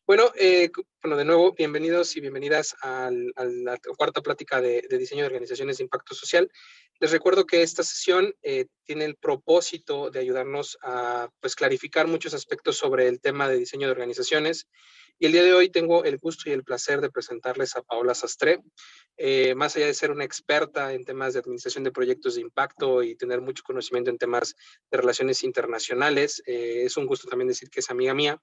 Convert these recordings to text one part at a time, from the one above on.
Bueno, de nuevo, bienvenidos y bienvenidas a la cuarta plática de diseño de organizaciones de impacto social. Les recuerdo que esta sesión tiene el propósito de ayudarnos a clarificar muchos aspectos sobre el tema de diseño de organizaciones. Y el día de hoy tengo el gusto y el placer de presentarles a Paola Sastre. Más allá de ser una experta en temas de administración de proyectos de impacto y tener mucho conocimiento en temas de relaciones internacionales, es un gusto también decir que es amiga mía.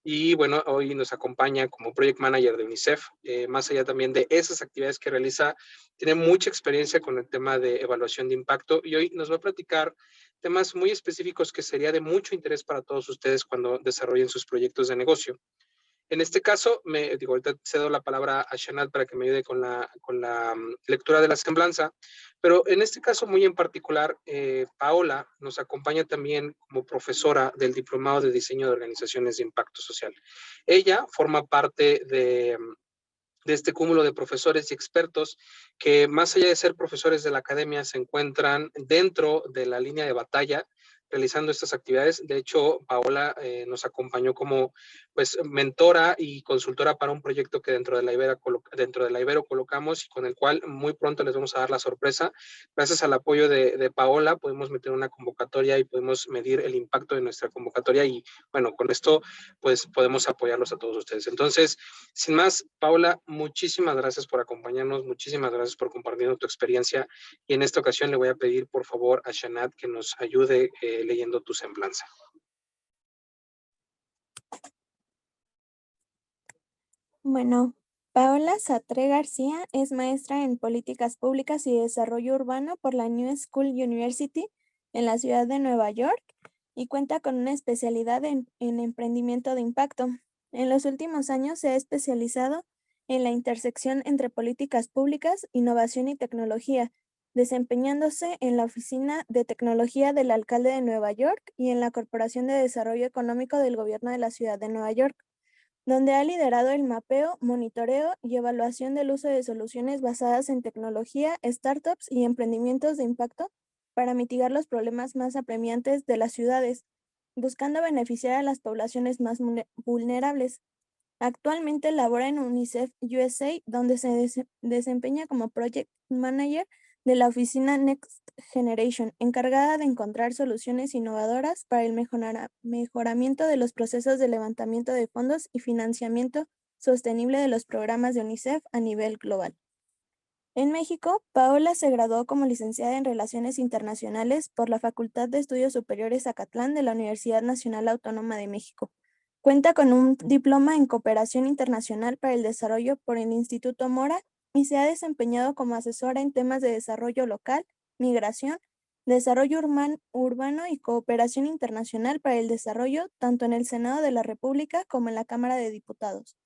Y bueno, hoy nos acompaña como Project Manager de UNICEF. Más allá también de esas actividades que realiza, tiene mucha experiencia con el tema de evaluación de impacto y hoy nos va a platicar temas muy específicos que sería de mucho interés para todos ustedes cuando desarrollen sus proyectos de negocio. En este caso, ahorita cedo la palabra a Shanat para que me ayude con la lectura de la semblanza, pero en este caso muy en particular, Paola nos acompaña también como profesora del Diplomado de Diseño de Organizaciones de Impacto Social. Ella forma parte de este cúmulo de profesores y expertos que, más allá de ser profesores de la academia, se encuentran dentro de la línea de batalla realizando estas actividades. De hecho, Paola nos acompañó como mentora y consultora para un proyecto que dentro de la Ibero colocamos y con el cual muy pronto les vamos a dar la sorpresa. Gracias al apoyo de Paola podemos meter una convocatoria y podemos medir el impacto de nuestra convocatoria y bueno, con esto pues podemos apoyarlos a todos ustedes. Entonces, sin más, Paola, muchísimas gracias por acompañarnos, muchísimas gracias por compartir tu experiencia y en esta ocasión le voy a pedir por favor a Shanat que nos ayude leyendo tu semblanza. Bueno, Paola Sastre García es maestra en Políticas Públicas y Desarrollo Urbano por la New School University en la ciudad de Nueva York y cuenta con una especialidad en emprendimiento de impacto. En los últimos años se ha especializado en la intersección entre políticas públicas, innovación y tecnología, desempeñándose en la Oficina de Tecnología del Alcalde de Nueva York y en la Corporación de Desarrollo Económico del Gobierno de la Ciudad de Nueva York, donde ha liderado el mapeo, monitoreo y evaluación del uso de soluciones basadas en tecnología, startups y emprendimientos de impacto para mitigar los problemas más apremiantes de las ciudades, buscando beneficiar a las poblaciones más vulnerables. Actualmente labora en UNICEF USA, donde se desempeña como Project Manager de la oficina Next Generation, encargada de encontrar soluciones innovadoras para el mejoramiento de los procesos de levantamiento de fondos y financiamiento sostenible de los programas de UNICEF a nivel global. En México, Paola se graduó como licenciada en Relaciones Internacionales por la Facultad de Estudios Superiores Acatlán de la Universidad Nacional Autónoma de México. Cuenta con un diploma en Cooperación Internacional para el Desarrollo por el Instituto Mora y se ha desempeñado como asesora en temas de desarrollo local, migración, desarrollo urbano y cooperación internacional para el desarrollo, tanto en el Senado de la República como en la Cámara de Diputados.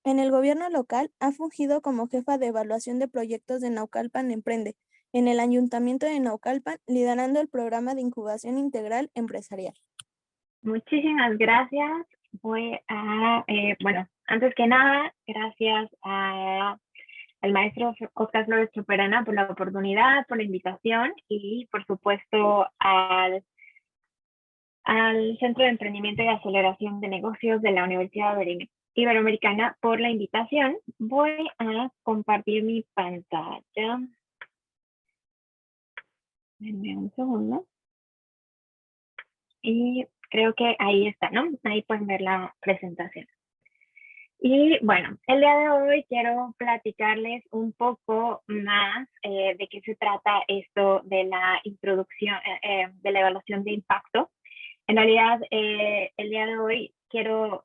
En el gobierno local ha fungido como jefa de evaluación de proyectos de Naucalpan Emprende, en el Ayuntamiento de Naucalpan, liderando el programa de incubación integral empresarial. Muchísimas gracias. Antes que nada, gracias al maestro Oscar Flores Choperana por la oportunidad, por la invitación y por supuesto al Centro de Emprendimiento y Aceleración de Negocios de la Universidad Iberoamericana por la invitación. Voy a compartir mi pantalla. Denme un segundo. Y creo que ahí está, ¿no? Ahí pueden ver la presentación. Y bueno, el día de hoy quiero platicarles un poco más de qué se trata esto de la introducción, de la evaluación de impacto. En realidad, el día de hoy quiero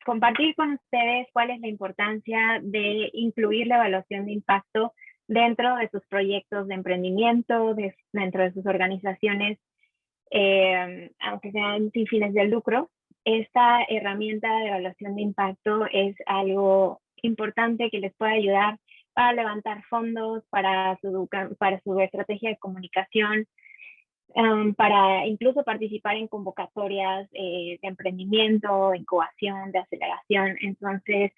compartir con ustedes cuál es la importancia de incluir la evaluación de impacto dentro de sus proyectos de emprendimiento, dentro de sus organizaciones, aunque sean sin fines de lucro. Esta herramienta de evaluación de impacto es algo importante que les puede ayudar para levantar fondos, para su estrategia de comunicación, para incluso participar en convocatorias de emprendimiento, incubación, de aceleración. Entonces,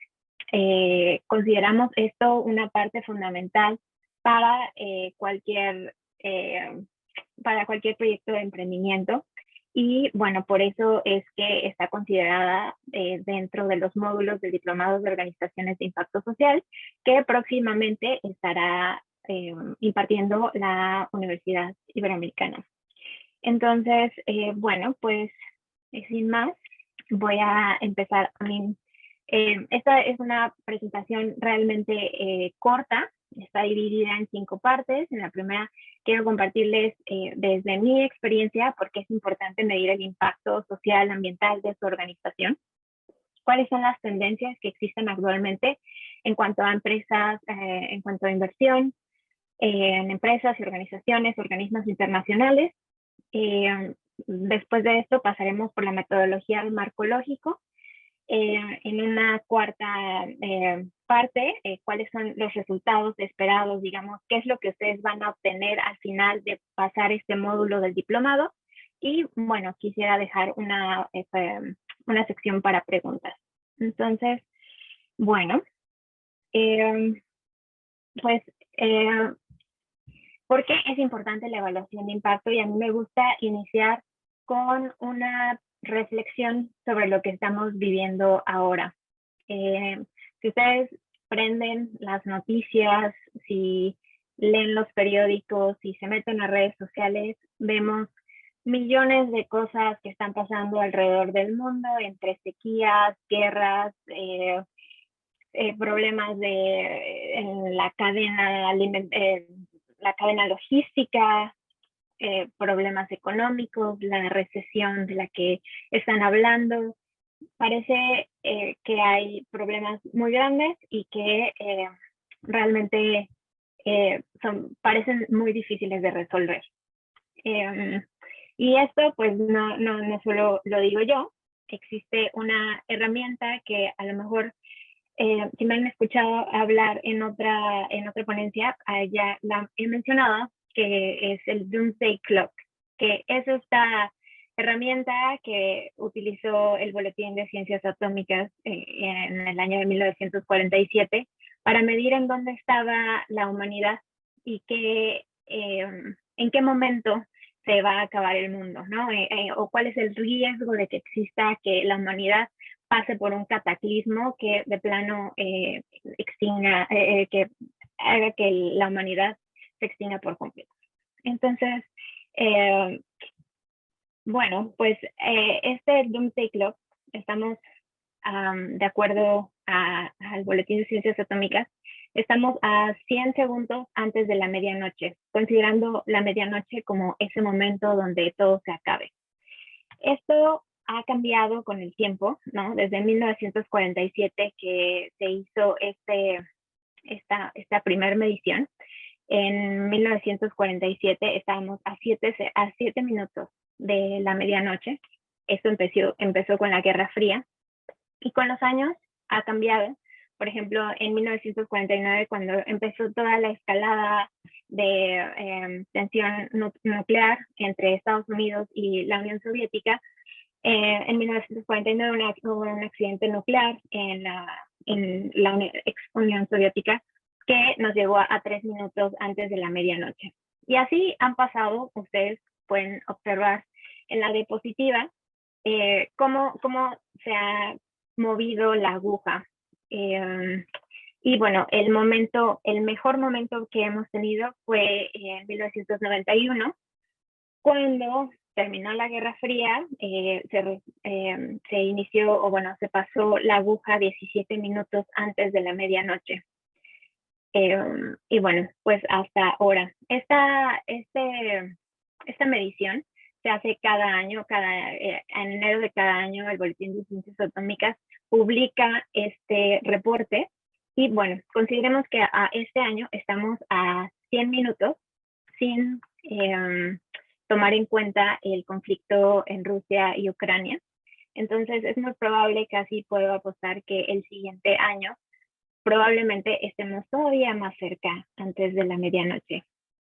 consideramos esto una parte fundamental para cualquier proyecto de emprendimiento. y bueno, por eso es que está considerada dentro de los módulos de diplomados de organizaciones de impacto social que próximamente estará impartiendo la Universidad Iberoamericana. Entonces, bueno, pues sin más, voy a empezar. Esta es una presentación realmente corta, está dividida en 5 partes. En la primera quiero compartirles desde mi experiencia por qué es importante medir el impacto social, ambiental de su organización, cuáles son las tendencias que existen actualmente en cuanto a empresas, en cuanto a inversión, en empresas y organizaciones, organismos internacionales. Después de esto pasaremos por la metodología del marco lógico. En una cuarta parte, cuáles son los resultados esperados, digamos, qué es lo que ustedes van a obtener al final de pasar este módulo del diplomado. Y bueno, quisiera dejar una sección para preguntas. Entonces, bueno, pues, ¿por qué es importante la evaluación de impacto? Y a mí me gusta iniciar con una reflexión sobre lo que estamos viviendo ahora. Si ustedes prenden las noticias, si leen los periódicos, si se meten a redes sociales, vemos millones de cosas que están pasando alrededor del mundo, entre sequías, guerras, problemas en la cadena la cadena logística, problemas económicos, la recesión de la que están hablando. Parece que hay problemas muy grandes y que realmente parecen muy difíciles de resolver. Y esto pues no solo lo digo yo, existe una herramienta que a lo mejor si me han escuchado hablar en otra ponencia, ya la he mencionado, que es el Doomsday Clock, que es esta herramienta que utilizó el Boletín de Ciencias Atómicas en el año de 1947 para medir en dónde estaba la humanidad y en qué momento se va a acabar el mundo, ¿no? O cuál es el riesgo de que exista que la humanidad pase por un cataclismo que de plano extinga, que haga que la humanidad se extinga por completo. Entonces, bueno, pues este Doomsday Clock, estamos de acuerdo al Boletín de Ciencias Atómicas, estamos a 100 segundos antes de la medianoche, considerando la medianoche como ese momento donde todo se acabe. Esto ha cambiado con el tiempo, ¿no? Desde 1947 que se hizo esta primera medición. En 1947 estábamos a 7 minutos de la medianoche. Esto empezó con la Guerra Fría y con los años ha cambiado. Por ejemplo, en 1949, cuando empezó toda la escalada de tensión nuclear entre Estados Unidos y la Unión Soviética, en 1949 hubo un accidente nuclear en la ex Unión Soviética que nos llegó a 3 minutos antes de la medianoche. Y así han pasado, ustedes pueden observar en la diapositiva cómo se ha movido la aguja. Y bueno, el mejor momento que hemos tenido fue en 1991, cuando terminó la Guerra Fría, se inició, o bueno, se pasó la aguja 17 minutos antes de la medianoche. Y bueno, pues hasta ahora. Esta medición se hace cada año, en enero de cada año el Boletín de Ciencias Atómicas publica este reporte. Y bueno, consideremos que este año estamos a 100 minutos sin tomar en cuenta el conflicto en Rusia y Ucrania. Entonces es muy probable, casi puedo apostar, que el siguiente año probablemente estemos todavía más cerca antes de la medianoche.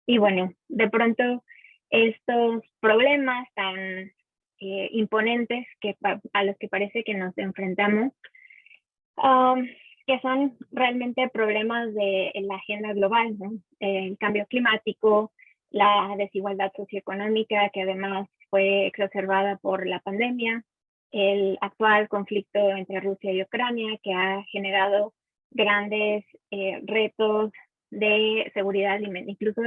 Y bueno, de pronto estos problemas tan imponentes a los que parece que nos enfrentamos, que son realmente problemas de la agenda global, ¿no? El cambio climático, la desigualdad socioeconómica, que además fue exacerbada por la pandemia, el actual conflicto entre Rusia y Ucrania, que ha generado grandes retos de seguridad, incluso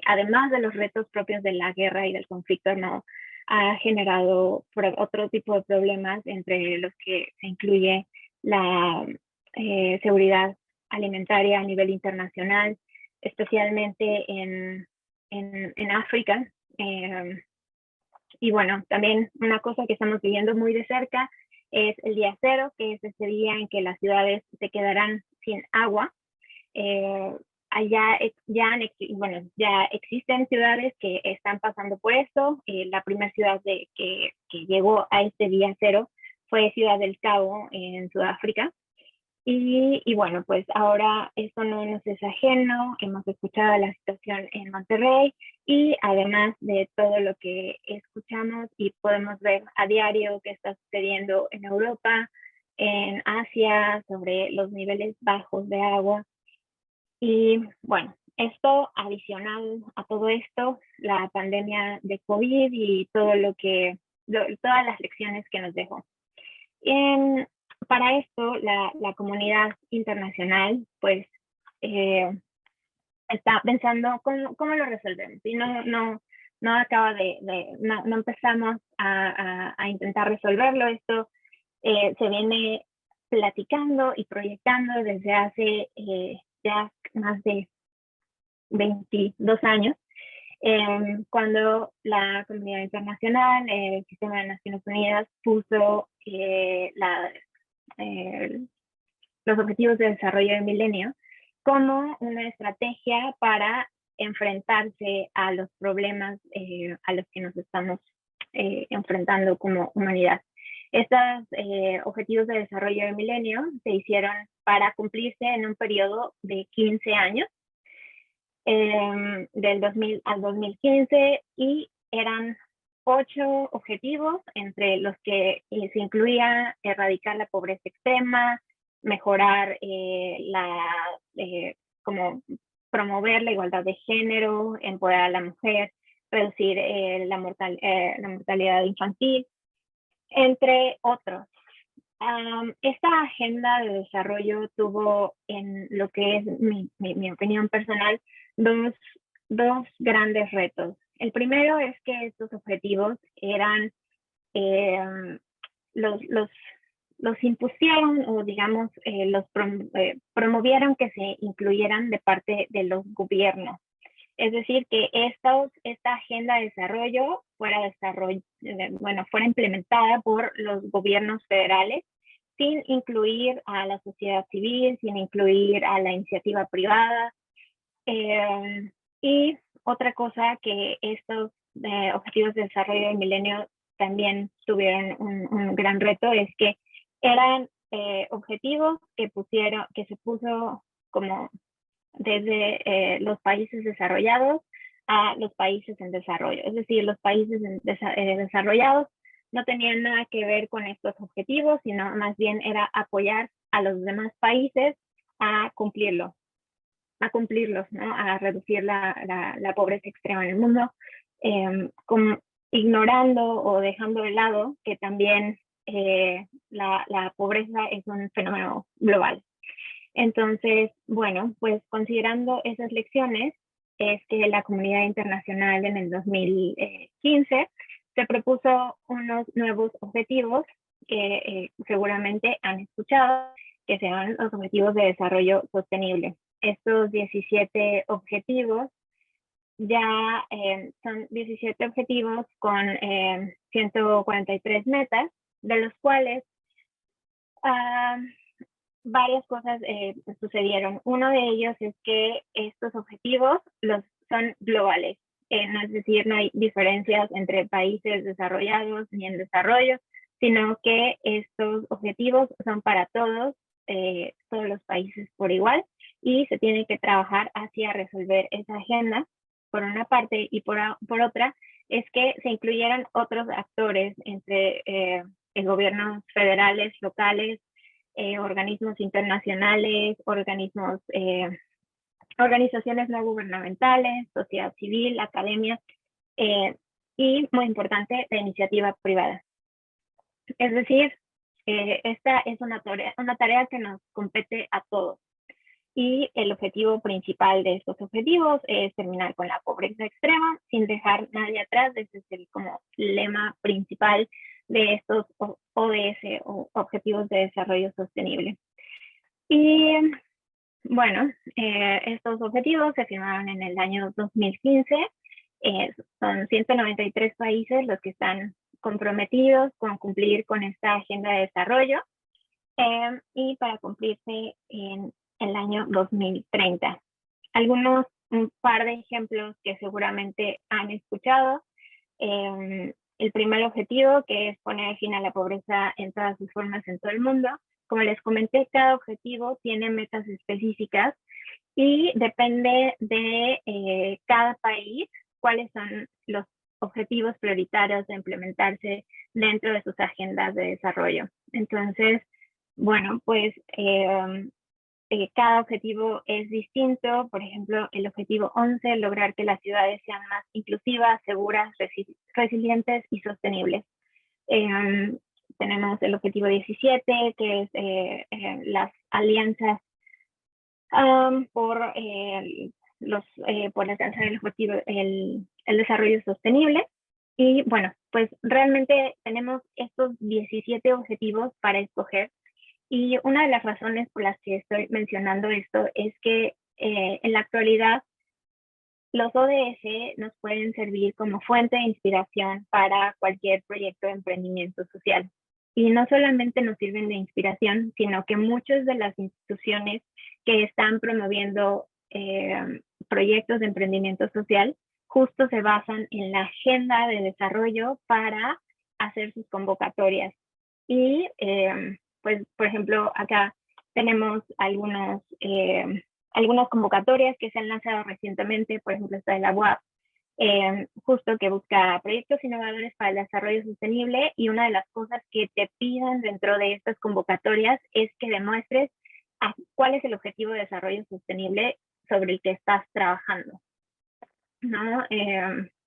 además de los retos propios de la guerra y del conflicto armado, ha generado otro tipo de problemas, entre los que se incluye la seguridad alimentaria a nivel internacional, especialmente en África. Y bueno, también una cosa que estamos viviendo muy de cerca es el día cero, que es ese día en que las ciudades se quedarán sin agua. Ya existen ciudades que están pasando por esto. La primera ciudad que llegó a este día cero fue Ciudad del Cabo, en Sudáfrica. Y bueno, pues ahora esto no nos es ajeno, hemos escuchado la situación en Monterrey y además de todo lo que escuchamos y podemos ver a diario que está sucediendo en Europa, en Asia, sobre los niveles bajos de agua. Y bueno, esto adicional a todo esto, la pandemia de COVID y todo todas las lecciones que nos dejó. Para esto, la comunidad internacional, pues, está pensando cómo lo resolvemos. Y no empezamos a intentar resolverlo. Esto se viene platicando y proyectando desde hace ya más de 22 años, cuando la comunidad internacional, el sistema de Naciones Unidas, puso los Objetivos de Desarrollo del Milenio como una estrategia para enfrentarse a los problemas a los que nos estamos enfrentando como humanidad. Estos Objetivos de Desarrollo del Milenio se hicieron para cumplirse en un periodo de 15 años, del 2000 al 2015, y eran 8 objetivos, entre los que se incluía erradicar la pobreza extrema, mejorar como promover la igualdad de género, empoderar a la mujer, reducir la mortalidad infantil, entre otros. Esta agenda de desarrollo tuvo, en lo que es mi opinión personal, dos grandes retos. El primero es que estos objetivos eran, los impusieron, o digamos, promovieron que se incluyeran de parte de los gobiernos. Es decir, que esta agenda de desarrollo fuera implementada por los gobiernos federales, sin incluir a la sociedad civil, sin incluir a la iniciativa privada. Y otra cosa que estos Objetivos de Desarrollo del Milenio también tuvieron un gran reto, es que eran objetivos que se puso como desde los países desarrollados a los países en desarrollo. Es decir, los países desarrollados no tenían nada que ver con estos objetivos, sino más bien era apoyar a los demás países a cumplirlos, ¿no? A reducir la pobreza extrema en el mundo, ignorando o dejando de lado que también la pobreza es un fenómeno global. Entonces, bueno, pues considerando esas lecciones, es que la comunidad internacional en el 2015 se propuso unos nuevos objetivos que seguramente han escuchado, que serán los Objetivos de Desarrollo Sostenible. Estos 17 objetivos ya son 17 objetivos con 143 metas, de los cuales varias cosas sucedieron. Uno de ellos es que estos objetivos son globales, es decir, no hay diferencias entre países desarrollados ni en desarrollo, sino que estos objetivos son para todos los países por igual, y se tiene que trabajar hacia resolver esa agenda, por una parte, y por otra, es que se incluyeran otros actores, entre gobiernos federales, locales, organismos internacionales, organizaciones no gubernamentales, sociedad civil, academia, y, muy importante, de iniciativa privada. Es decir, esta es una tarea que nos compete a todos. Y el objetivo principal de estos objetivos es terminar con la pobreza extrema sin dejar nadie atrás. Ese es el como lema principal de estos ODS o Objetivos de Desarrollo Sostenible. Y bueno, estos objetivos se firmaron en el año 2015. Son 193 países los que están comprometidos con cumplir con esta agenda de desarrollo y para cumplirse en el año 2030. Un par de ejemplos que seguramente han escuchado. El primer objetivo, que es poner fin a la pobreza en todas sus formas en todo el mundo. Como les comenté, cada objetivo tiene metas específicas y depende de cada país cuáles son los objetivos prioritarios de implementarse dentro de sus agendas de desarrollo. Entonces, bueno, pues cada objetivo es distinto. Por ejemplo, el objetivo 11, lograr que las ciudades sean más inclusivas, seguras, resilientes y sostenibles. Tenemos el objetivo 17, que es las alianzas por alcanzar el objetivo, el desarrollo sostenible. Y bueno, pues realmente tenemos estos 17 objetivos para escoger. Y una de las razones por las que estoy mencionando esto es que en la actualidad los ODS nos pueden servir como fuente de inspiración para cualquier proyecto de emprendimiento social. Y no solamente nos sirven de inspiración, sino que muchas de las instituciones que están promoviendo proyectos de emprendimiento social justo se basan en la agenda de desarrollo para hacer sus convocatorias. Y pues, por ejemplo, acá tenemos algunas convocatorias que se han lanzado recientemente. Por ejemplo, está de la UAP, justo que busca proyectos innovadores para el desarrollo sostenible, y una de las cosas que te piden dentro de estas convocatorias es que demuestres cuál es el objetivo de desarrollo sostenible sobre el que estás trabajando, ¿no?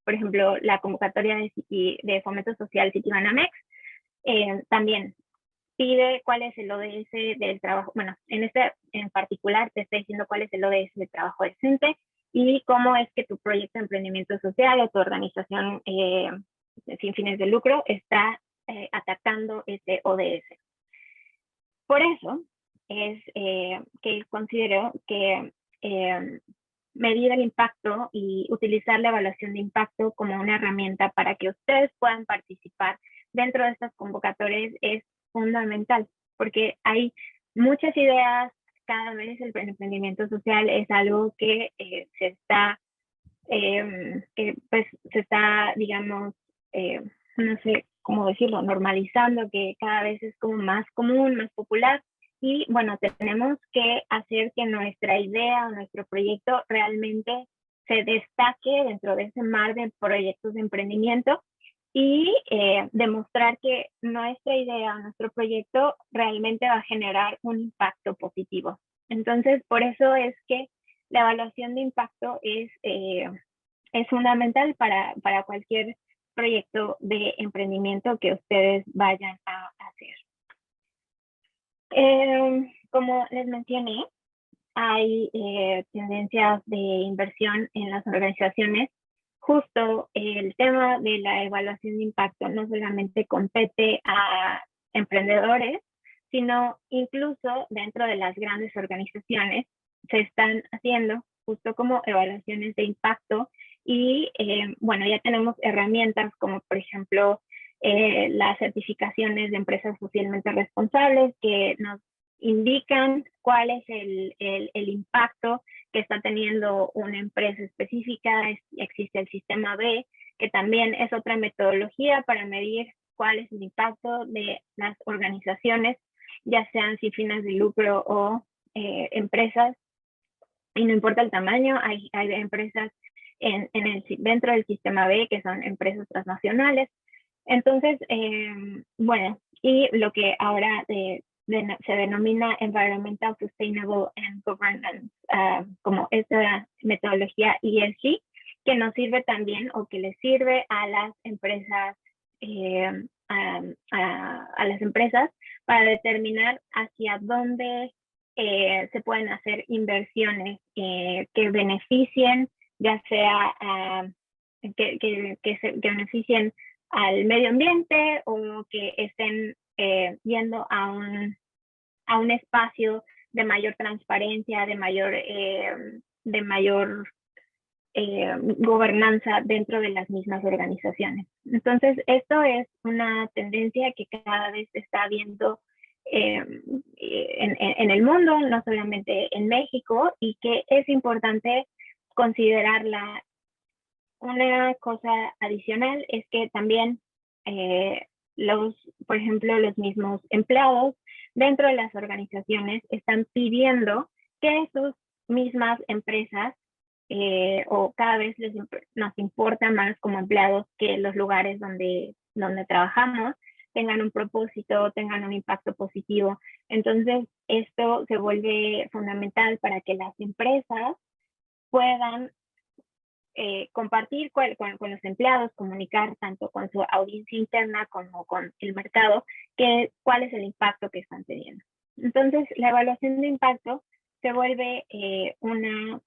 Por ejemplo, la convocatoria de Fomento Social Citibanamex también pide cuál es el ODS del trabajo. Bueno, en particular te está diciendo cuál es el ODS del trabajo decente y cómo es que tu proyecto de emprendimiento social o tu organización sin fines de lucro está atacando ese ODS. Por eso es que considero que medir el impacto y utilizar la evaluación de impacto como una herramienta para que ustedes puedan participar dentro de estas convocatorias es fundamental, porque hay muchas ideas. Cada vez el emprendimiento social es algo que se está, digamos, no sé cómo decirlo, normalizando, que cada vez es como más común, más popular. Y bueno, tenemos que hacer que nuestra idea o nuestro proyecto realmente se destaque dentro de ese mar de proyectos de emprendimiento y demostrar que nuestra idea o nuestro proyecto realmente va a generar un impacto positivo. Entonces, por eso es que la evaluación de impacto es fundamental para cualquier proyecto de emprendimiento que ustedes vayan a hacer. Como les mencioné, hay tendencias de inversión en las organizaciones. Justo el tema de la evaluación de impacto no solamente compete a emprendedores, sino incluso dentro de las grandes organizaciones se están haciendo justo como evaluaciones de impacto. Y bueno, ya tenemos herramientas como por ejemplo las certificaciones de empresas socialmente responsables que nos indican cuál es el impacto que está teniendo una empresa específica. Existe el sistema B, que también es otra metodología para medir cuál es el impacto de las organizaciones, ya sean sin fines de lucro o empresas. Y no importa el tamaño, hay empresas dentro del sistema B que son empresas transnacionales. Entonces, bueno, y lo que ahora se denomina Environmental, Sustainable and Governance, como esta metodología ESG, que nos sirve también o que les sirve a las empresas, a las empresas para determinar hacia dónde se pueden hacer inversiones que beneficien, ya sea que beneficien al medio ambiente o que estén yendo a un espacio de mayor transparencia, de mayor gobernanza dentro de las mismas organizaciones. Entonces, esto es una tendencia que cada vez se está viendo en el mundo, no solamente en México, y que es importante considerarla. Una cosa adicional es que también por ejemplo, los mismos empleados dentro de las organizaciones están pidiendo que sus mismas empresas o cada vez nos importa más como empleados que los lugares donde trabajamos tengan un propósito, tengan un impacto positivo. Entonces, esto se vuelve fundamental para que las empresas puedan compartir con los empleados, comunicar tanto con su audiencia interna como con el mercado, cuál es el impacto que están teniendo. Entonces, la evaluación de impacto se vuelve una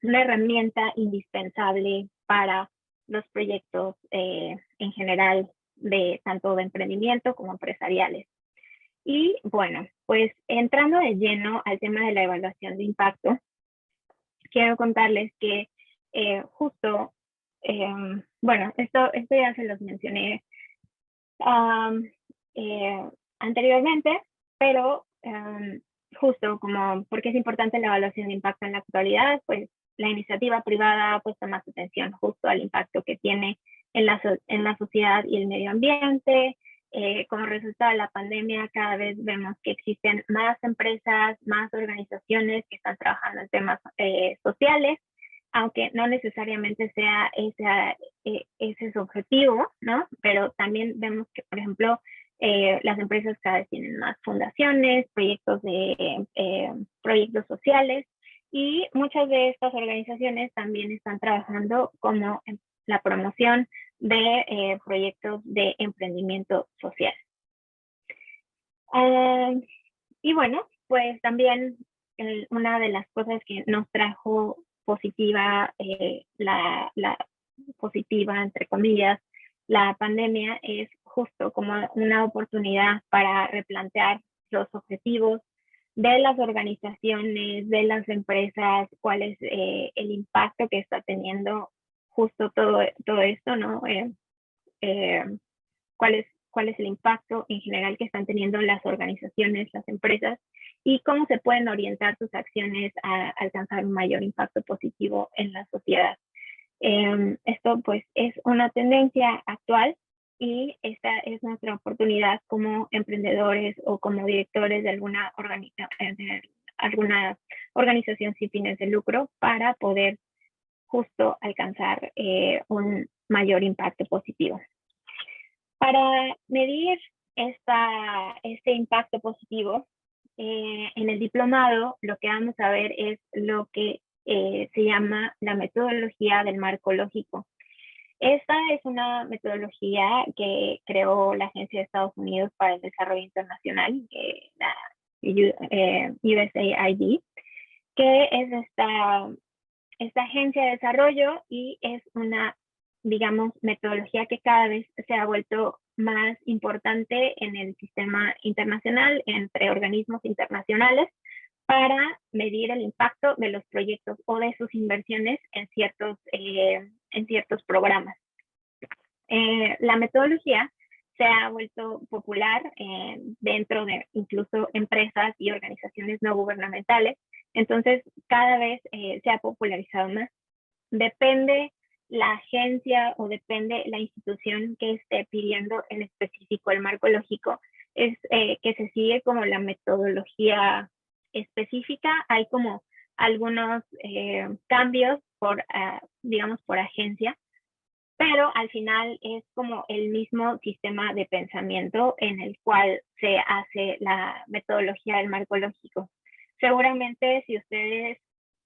herramienta indispensable para los proyectos en general, tanto de emprendimiento como empresariales. Y bueno, pues entrando de lleno al tema de la evaluación de impacto, quiero contarles que justo, bueno, esto ya se los mencioné anteriormente, pero justo como porque es importante la evaluación de impacto en la actualidad, pues la iniciativa privada ha puesto más atención justo al impacto que tiene en la sociedad y el medio ambiente. Como resultado de la pandemia, cada vez vemos que existen más empresas, más organizaciones que están trabajando en temas sociales, aunque no necesariamente sea ese su objetivo, ¿no? Pero también vemos que, por ejemplo, las empresas cada vez tienen más fundaciones, proyectos sociales, y muchas de estas organizaciones también están trabajando como en la promoción de proyectos de emprendimiento social. Y bueno, pues también una de las cosas que nos trajo positiva, positiva, entre comillas, la pandemia es justo como una oportunidad para replantear los objetivos de las organizaciones, de las empresas, cuál es el impacto que está teniendo justo todo esto, ¿no? Cuál es el impacto en general que están teniendo las organizaciones, las empresas, y cómo se pueden orientar sus acciones a alcanzar un mayor impacto positivo en la sociedad. Esto pues es una tendencia actual y esta es nuestra oportunidad como emprendedores o como directores de alguna organización sin fines de lucro para poder justo alcanzar un mayor impacto positivo. Para medir este impacto positivo, en el diplomado lo que vamos a ver es lo que se llama la metodología del marco lógico. Esta es una metodología que creó la Agencia de Estados Unidos para el Desarrollo Internacional, la USAID, que es esta agencia de desarrollo, y es una, digamos, metodología que cada vez se ha vuelto más importante en el sistema internacional, entre organismos internacionales, para medir el impacto de los proyectos o de sus inversiones en ciertos programas. La metodología se ha vuelto popular dentro de incluso empresas y organizaciones no gubernamentales, entonces cada vez se ha popularizado más. Depende la agencia o depende la institución que esté pidiendo en específico el marco lógico, es que se sigue como la metodología específica. Hay como algunos cambios digamos, por agencia, pero al final es como el mismo sistema de pensamiento en el cual se hace la metodología del marco lógico. Seguramente si ustedes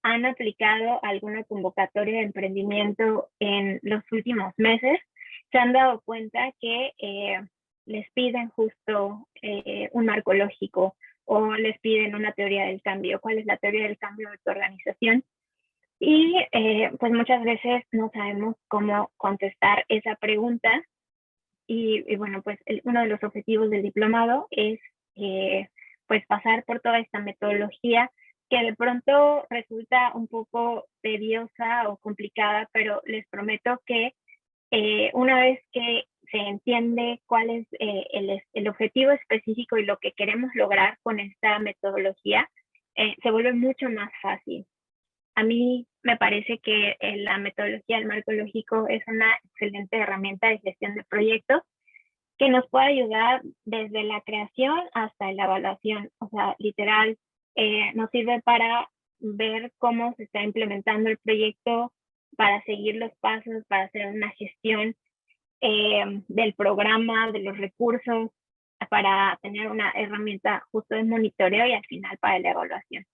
han aplicado alguna convocatoria de emprendimiento en los últimos meses, se han dado cuenta que les piden justo un marco lógico o les piden una teoría del cambio. ¿Cuál es la teoría del cambio de tu organización? Y pues muchas veces no sabemos cómo contestar esa pregunta. Y bueno, pues uno de los objetivos del diplomado es pues pasar por toda esta metodología que de pronto resulta un poco tediosa o complicada, pero les prometo que una vez que se entiende cuál es el objetivo específico y lo que queremos lograr con esta metodología, se vuelve mucho más fácil. A mí me parece que la metodología del marco lógico es una excelente herramienta de gestión de proyectos que nos puede ayudar desde la creación hasta la evaluación. O sea, literal, nos sirve para ver cómo se está implementando el proyecto, para seguir los pasos, para hacer una gestión del programa, de los recursos, para tener una herramienta justo de monitoreo y al final para la evaluación.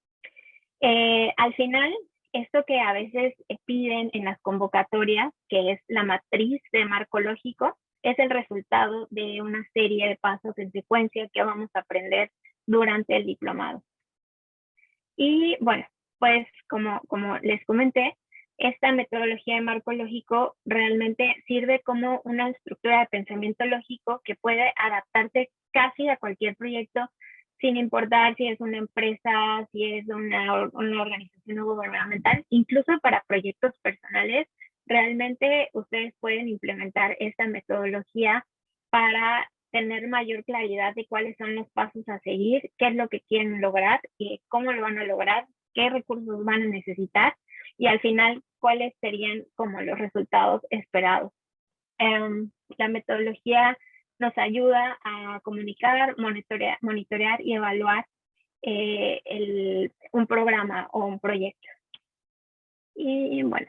Al final, esto que a veces piden en las convocatorias, que es la matriz de marco lógico, es el resultado de una serie de pasos en secuencia que vamos a aprender durante el diplomado. Y bueno, pues como les comenté, esta metodología de marco lógico realmente sirve como una estructura de pensamiento lógico que puede adaptarse casi a cualquier proyecto, sin importar si es una empresa, si es una organización no gubernamental, incluso para proyectos personales. Realmente ustedes pueden implementar esta metodología para tener mayor claridad de cuáles son los pasos a seguir, qué es lo que quieren lograr y cómo lo van a lograr, qué recursos van a necesitar y al final cuáles serían como los resultados esperados. La metodología nos ayuda a comunicar, monitorear y evaluar un programa o un proyecto. Y bueno.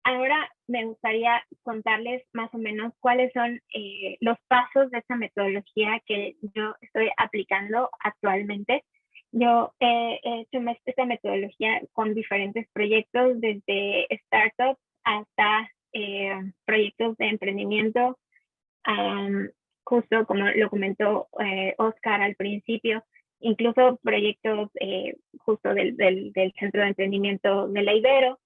Ahora me gustaría contarles más o menos cuáles son los pasos de esta metodología que yo estoy aplicando actualmente. Yo he hecho esta metodología con diferentes proyectos, desde startups hasta proyectos de emprendimiento, justo como lo comentó Oscar al principio, incluso proyectos justo del Centro de Emprendimiento de la Ibero,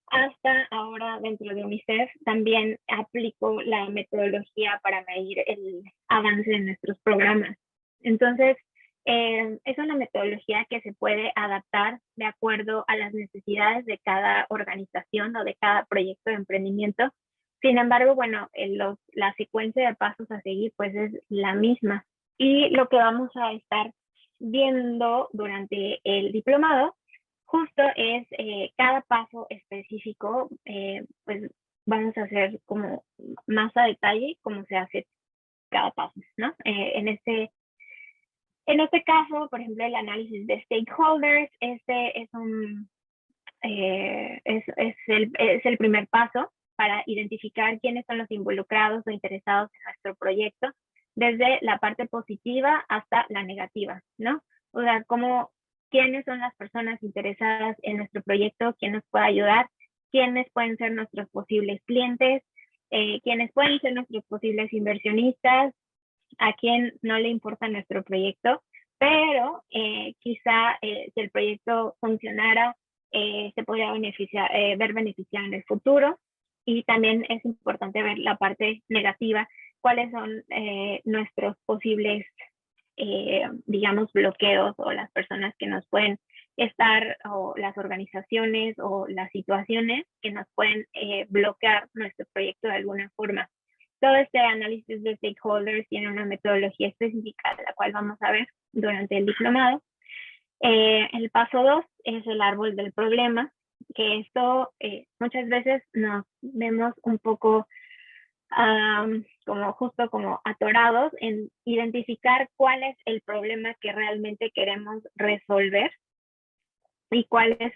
hasta ahora dentro de UNICEF también aplico la metodología para medir el avance de nuestros programas. Entonces, es una metodología que se puede adaptar de acuerdo a las necesidades de cada organización o de cada proyecto de emprendimiento. Sin embargo, bueno, la secuencia de pasos a seguir pues es la misma. Y lo que vamos a estar viendo durante el diplomado justo es cada paso específico, pues vamos a hacer como más a detalle cómo se hace cada paso, ¿no? En este caso, por ejemplo, el análisis de stakeholders, este es el primer paso para identificar quiénes son los involucrados o interesados en nuestro proyecto, desde la parte positiva hasta la negativa, ¿no? O sea, quiénes son las personas interesadas en nuestro proyecto, quién nos puede ayudar, quiénes pueden ser nuestros posibles clientes, quiénes pueden ser nuestros posibles inversionistas, a quién no le importa nuestro proyecto, pero quizá si el proyecto funcionara, se podría ver beneficiado en el futuro. Y también es importante ver la parte negativa, cuáles son nuestros posibles digamos, bloqueos o las personas que nos pueden estar, o las organizaciones o las situaciones que nos pueden bloquear nuestro proyecto de alguna forma. Todo este análisis de stakeholders tiene una metodología específica, la cual vamos a ver durante el diplomado. El paso 2 es el árbol del problema, que esto muchas veces nos vemos un poco como atorados en identificar cuál es el problema que realmente queremos resolver y qué es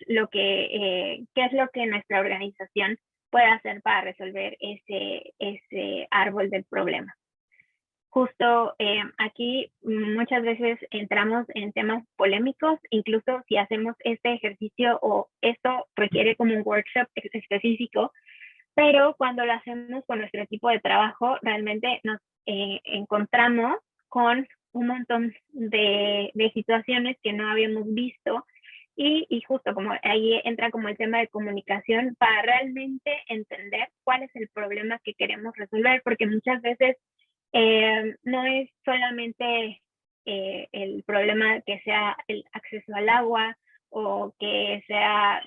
lo que nuestra organización puede hacer para resolver ese árbol del problema. justo aquí muchas veces entramos en temas polémicos, incluso si hacemos este ejercicio o esto requiere como un workshop específico, pero cuando lo hacemos con nuestro equipo de trabajo, realmente nos encontramos con un montón de situaciones que no habíamos visto y justo como ahí entra como el tema de comunicación para realmente entender cuál es el problema que queremos resolver, porque muchas veces no es solamente el problema que sea el acceso al agua o que sea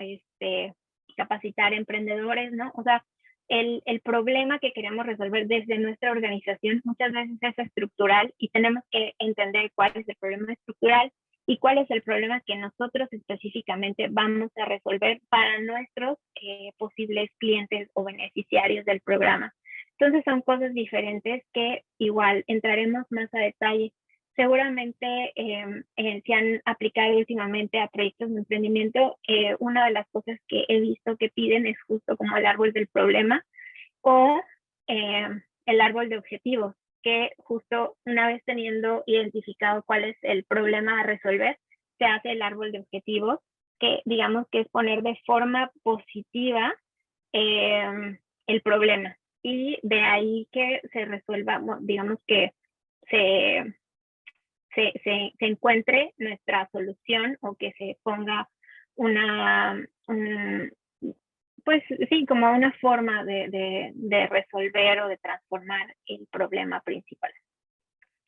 capacitar emprendedores, ¿no? O sea, el problema que queremos resolver desde nuestra organización muchas veces es estructural y tenemos que entender cuál es el problema estructural y cuál es el problema que nosotros específicamente vamos a resolver para nuestros posibles clientes o beneficiarios del programa. Entonces son cosas diferentes que igual entraremos más a detalle. Seguramente se han aplicado últimamente a proyectos de emprendimiento. Una de las cosas que he visto que piden es justo como el árbol del problema o el árbol de objetivos, que justo una vez teniendo identificado cuál es el problema a resolver, se hace el árbol de objetivos, que digamos que es poner de forma positiva el problema. Y de ahí que se resuelva, digamos que se encuentre nuestra solución o que se ponga pues sí, como una forma de resolver o de transformar el problema principal.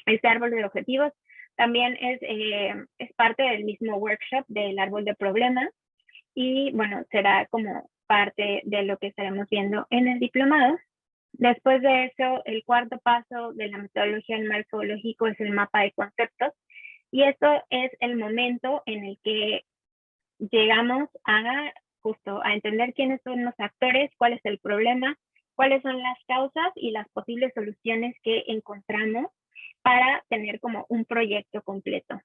Este árbol de objetivos también es parte del mismo workshop del árbol de problemas y bueno, será como parte de lo que estaremos viendo en el diplomado. Después de eso, el cuarto paso de la metodología del marco lógico es el mapa de conceptos. Y esto es el momento en el que llegamos justo a entender quiénes son los actores, cuál es el problema, cuáles son las causas y las posibles soluciones que encontramos para tener como un proyecto completo.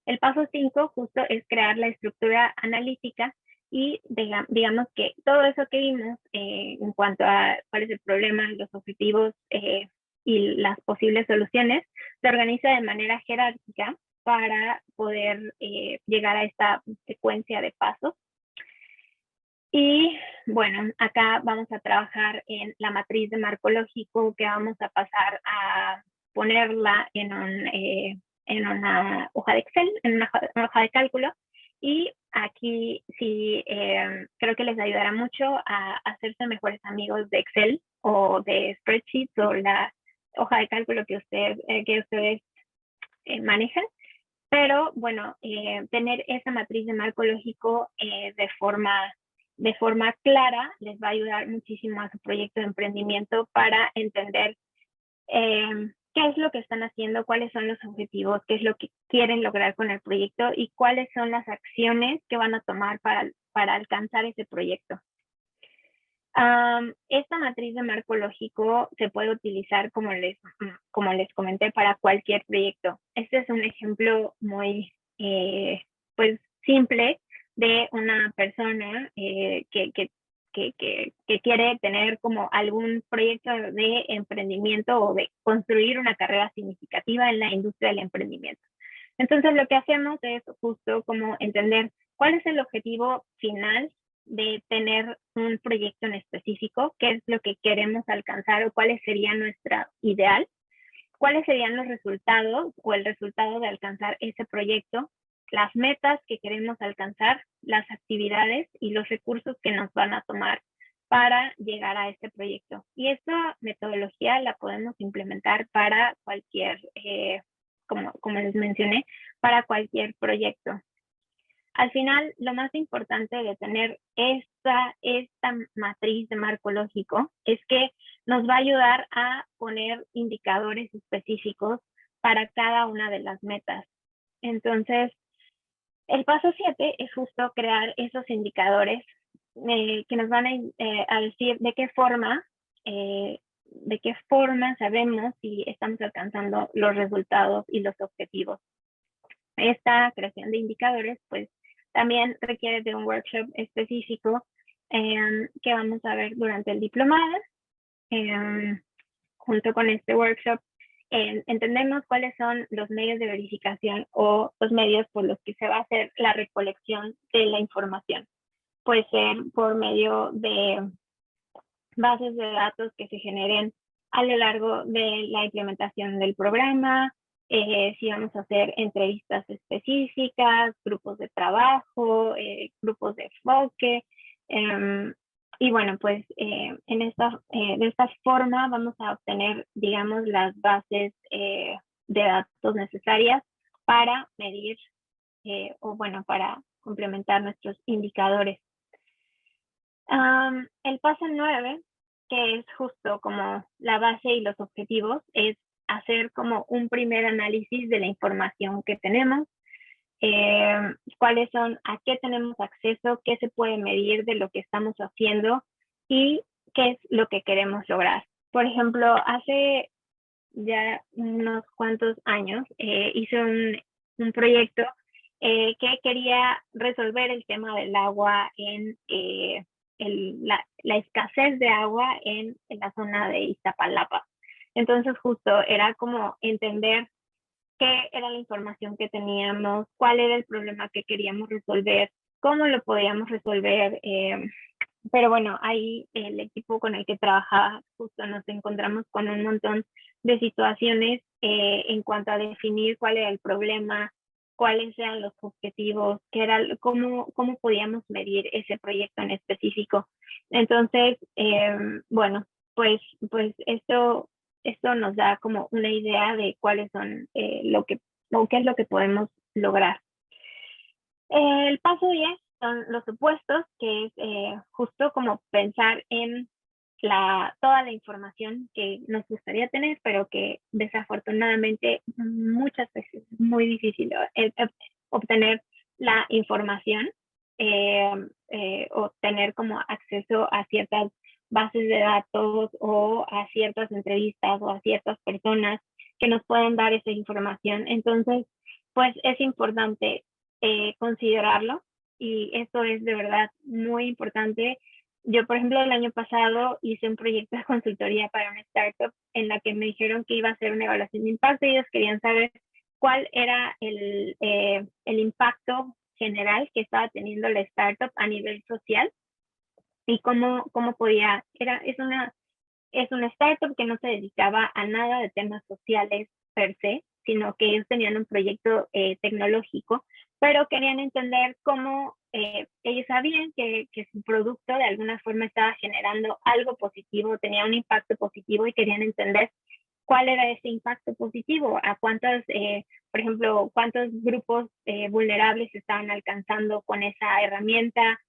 El paso 5 justo es crear la estructura analítica y digamos que todo eso que vimos en cuanto a cuál es el problema, los objetivos y las posibles soluciones, se organiza de manera jerárquica para poder llegar a esta secuencia de pasos. Y bueno, acá vamos a trabajar en la matriz de marco lógico, que vamos a pasar a ponerla en una hoja de Excel, en una hoja de cálculo. Y aquí sí creo que les ayudará mucho a hacerse mejores amigos de Excel o de spreadsheets o la hoja de cálculo que ustedes manejan. Pero bueno, tener esa matriz de marco lógico de forma clara les va a ayudar muchísimo a su proyecto de emprendimiento para entender qué es lo que están haciendo, cuáles son los objetivos, qué es lo que quieren lograr con el proyecto y cuáles son las acciones que van a tomar para alcanzar ese proyecto. Esta matriz de marco lógico se puede utilizar, como les comenté, para cualquier proyecto. Este es un ejemplo muy pues simple de una persona que quiere tener como algún proyecto de emprendimiento o de construir una carrera significativa en la industria del emprendimiento. Entonces lo que hacemos es justo como entender cuál es el objetivo final de tener un proyecto en específico, qué es lo que queremos alcanzar o cuál sería nuestra ideal, cuáles serían los resultados o el resultado de alcanzar ese proyecto, las metas que queremos alcanzar, las actividades y los recursos que nos van a tomar para llegar a este proyecto. Y esta metodología la podemos implementar para cualquier, como les mencioné, para cualquier proyecto. Al final, lo más importante de tener esta matriz de marco lógico es que nos va a ayudar a poner indicadores específicos para cada una de las metas. Entonces, el paso 7 es justo crear esos indicadores que nos van a decir de qué forma sabemos si estamos alcanzando los resultados y los objetivos. Esta creación de indicadores, pues, también requiere de un workshop específico que vamos a ver durante el diplomado. junto con este workshop, entendemos cuáles son los medios de verificación o los medios por los que se va a hacer la recolección de la información. Puede ser por medio de bases de datos que se generen a lo largo de la implementación del programa, si vamos a hacer entrevistas específicas, grupos de trabajo, grupos de enfoque. Y bueno, pues de esta forma vamos a obtener, digamos, las bases de datos necesarias para medir o bueno, para complementar nuestros indicadores. El paso 9, que es justo como la base y los objetivos, es hacer como un primer análisis de la información que tenemos, cuáles son, a qué tenemos acceso, qué se puede medir de lo que estamos haciendo y qué es lo que queremos lograr. Por ejemplo, hace ya unos cuantos años hice un proyecto que quería resolver el tema del agua en la escasez de agua en la zona de Iztapalapa. Entonces justo era como entender qué era la información que teníamos, cuál era el problema que queríamos resolver, cómo lo podíamos resolver. Pero bueno, ahí el equipo con el que trabajaba justo nos encontramos con un montón de situaciones en cuanto a definir cuál era el problema, cuáles eran los objetivos, cómo podíamos medir ese proyecto en específico. Entonces, bueno, pues esto nos da como una idea de cuáles son qué es lo que podemos lograr. El paso 10 son los supuestos, que es justo como pensar en toda la información que nos gustaría tener, pero que desafortunadamente muchas veces es muy difícil obtener la información o tener como acceso a ciertas bases de datos o a ciertas entrevistas o a ciertas personas que nos pueden dar esa información. Entonces, pues es importante considerarlo y esto es de verdad muy importante. Yo, por ejemplo, el año pasado hice un proyecto de consultoría para una startup en la que me dijeron que iba a hacer una evaluación de impacto y ellos querían saber cuál era el impacto general que estaba teniendo la startup a nivel social y cómo podía, es una startup que no se dedicaba a nada de temas sociales per se, sino que ellos tenían un proyecto tecnológico, pero querían entender cómo ellos sabían que su producto de alguna forma estaba generando algo positivo, tenía un impacto positivo y querían entender cuál era ese impacto positivo, a cuántos, por ejemplo, cuántos grupos vulnerables estaban alcanzando con esa herramienta,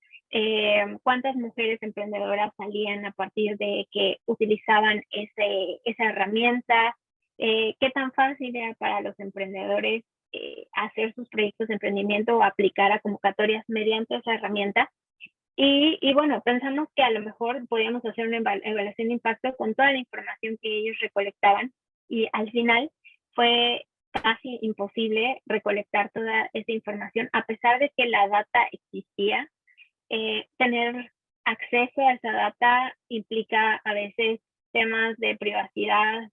cuántas mujeres emprendedoras salían a partir de que utilizaban esa herramienta, qué tan fácil era para los emprendedores hacer sus proyectos de emprendimiento o aplicar a convocatorias mediante esa herramienta. Y bueno, pensamos que a lo mejor podíamos hacer una evaluación de impacto con toda la información que ellos recolectaban y al final fue casi imposible recolectar toda esa información, a pesar de que la data existía. Tener acceso a esa data implica a veces temas de privacidad,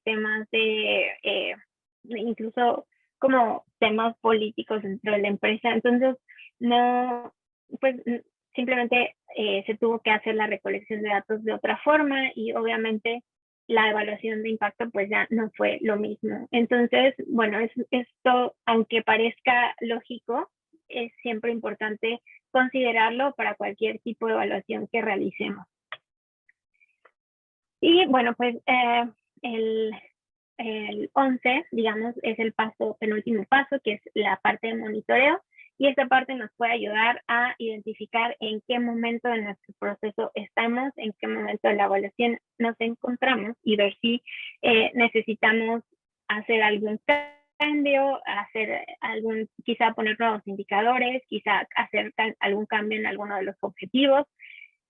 temas de incluso como temas políticos dentro de la empresa. Entonces, no, pues simplemente se tuvo que hacer la recolección de datos de otra forma y obviamente la evaluación de impacto pues ya no fue lo mismo. Entonces, bueno, esto, aunque parezca lógico, es siempre importante considerarlo para cualquier tipo de evaluación que realicemos. Y bueno, pues el 11, digamos, es el penúltimo paso, que es la parte de monitoreo. Y esta parte nos puede ayudar a identificar en qué momento de nuestro proceso estamos, en qué momento de la evaluación nos encontramos y ver si necesitamos hacer algún cambio, quizá poner nuevos indicadores, quizá hacer algún cambio en alguno de los objetivos.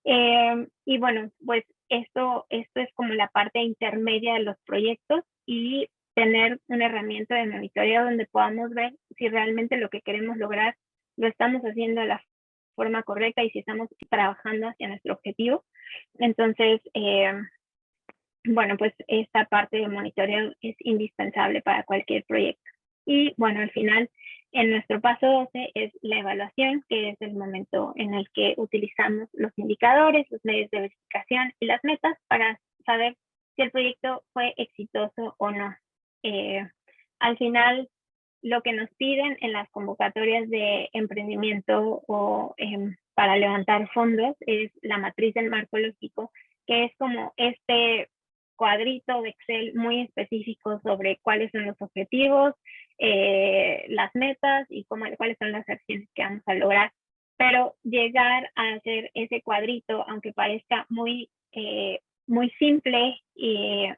Y bueno, pues esto es como la parte intermedia de los proyectos y tener una herramienta de monitoreo donde podamos ver si realmente lo que queremos lograr lo estamos haciendo de la forma correcta y si estamos trabajando hacia nuestro objetivo. Entonces, bueno, pues esta parte de monitoreo es indispensable para cualquier proyecto. Y bueno, al final, en nuestro paso 12 es la evaluación, que es el momento en el que utilizamos los indicadores, los medios de verificación y las metas para saber si el proyecto fue exitoso o no. Al final, lo que nos piden en las convocatorias de emprendimiento o para levantar fondos es la matriz del marco lógico, que es como este cuadrito de Excel muy específico sobre cuáles son los objetivos, las metas y cuáles son las acciones que vamos a lograr. Pero llegar a hacer ese cuadrito, aunque parezca muy simple,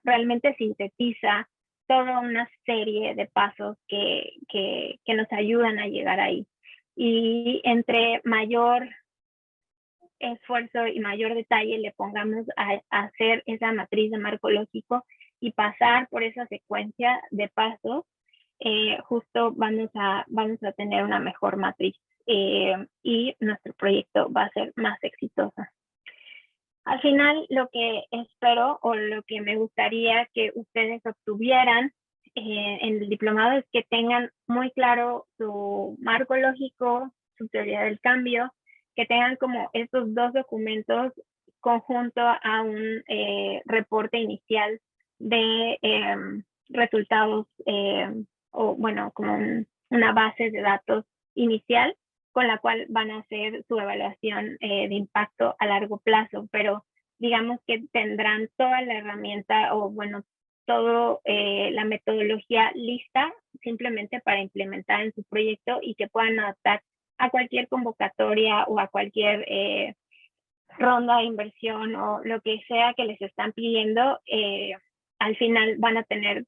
realmente sintetiza toda una serie de pasos que nos ayudan a llegar ahí. Y entre mayor esfuerzo y mayor detalle le pongamos a hacer esa matriz de marco lógico y pasar por esa secuencia de pasos, justo vamos a tener una mejor matriz y nuestro proyecto va a ser más exitoso. Al final, lo que espero o lo que me gustaría que ustedes obtuvieran en el diplomado es que tengan muy claro su marco lógico, su teoría del cambio, que tengan como estos dos documentos conjunto a un reporte inicial de resultados o bueno, como una base de datos inicial con la cual van a hacer su evaluación de impacto a largo plazo, pero digamos que tendrán toda la herramienta o bueno, toda la metodología lista simplemente para implementar en su proyecto y que puedan adaptar a cualquier convocatoria o a cualquier ronda de inversión o lo que sea que les están pidiendo. Al final van a tener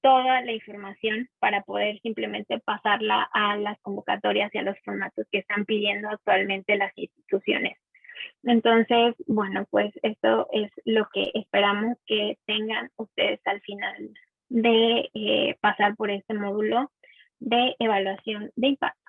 toda la información para poder simplemente pasarla a las convocatorias y a los formatos que están pidiendo actualmente las instituciones. Entonces, bueno, pues esto es lo que esperamos que tengan ustedes al final de pasar por este módulo de evaluación de impacto.